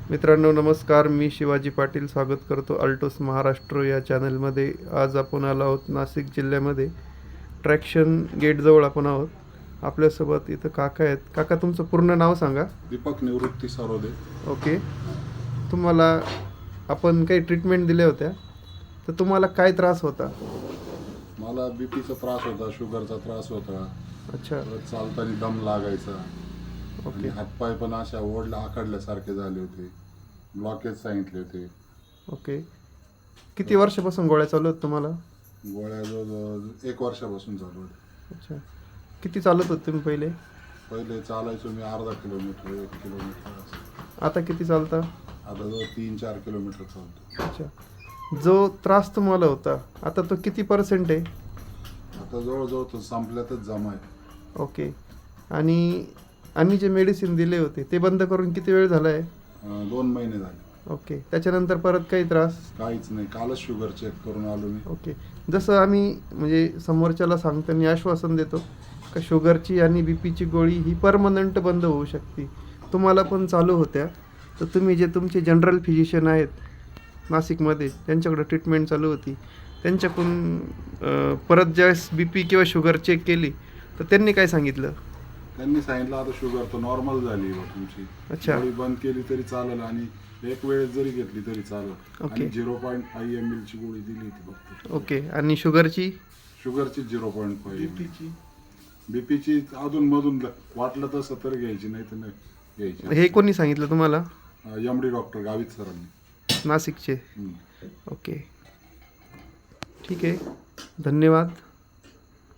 मित्रांनो नमस्कार, मी शिवाजी पाटील स्वागत करतो अल्टोस महाराष्ट्र या चॅनलमध्ये. आज आपण आलो आहोत नाशिक जिल्ह्यामध्ये ट्रॅक्शन गेटजवळ आपण आहोत. आपल्यासोबत इथं काका आहेत. काका, तुमचं पूर्ण नाव सांगा. दीपक निवृत्ती सरोदे. ओके. तुम्हाला आपण काही ट्रीटमेंट दिल्या होत्या, तर तुम्हाला काय त्रास होता? मला बीपीचा त्रास होता, शुगरचा त्रास होता. अच्छा. परत चालताना दम लागायचा. ओके. आणि हातपाय पण अशा ओढल्या आखडल्यासारखे झाले होते. ब्लॉकेज सांगितले होते. ओके. किती वर्षापासून गोळ्या चालू आहेत तुम्हाला? गोळ्या जवळजवळ 1 वर्षापासून चालू होते. अच्छा. किती चालत होते तुम्ही पहिले? पहिले चालायचो मी अर्धा किलोमीटर 1 किलोमीटर असं. आता किती चालता? आता जवळ 3-4 किलोमीटर चालतो. अच्छा. जो त्रास तुम्हाला होता, आता तो किती % आहे? आता जवळजवळ तो संपल्यातच जमा आहे. ओके. आणि आम्ही जे मेडिसिन दिले होते ते बंद करून किती वेळ झाला आहे? 2 महिने झाले. ओके. त्याच्यानंतर परत काही त्रास? काहीच नाही. कालच शुगर चेक करून आलो मी. ओके. जसं आम्ही म्हणजे समोरच्याला सांगताना आश्वासन देतो का शुगरची आणि बीपीची गोळी ही परमनंट बंद होऊ शकते. तुम्हाला पण चालू होत्या, तर तुम्ही जे तुमचे जनरल फिजिशियन आहेत नाशिकमध्ये, त्यांच्याकडे ट्रीटमेंट चालू होती, त्यांच्याकडून परत ज्यावेळेस बीपी किंवा शुगर चेक केली तर त्यांनी काय सांगितलं? त्यांनी सांगितलं आता शुगर तर नॉर्मल झाली आहे तुमची. अच्छा. गोळी बंद केली तरी चालेल आणि एक वेळेस जरी घेतली तरी चालेल. ओके. आणि 0.5 ml ची गोळी दिली होती फक्त. ओके. आणि शुगरची? शुगरची 0.5. बीपीची अधून मधून वाटलं तसं तर घ्यायची, नाही तर नाही घ्यायची. हे कोणी सांगितलं तुम्हाला? MD डॉक्टर गावित सरांनी. नाशिकचे? ओके. ठीक आहे. धन्यवाद.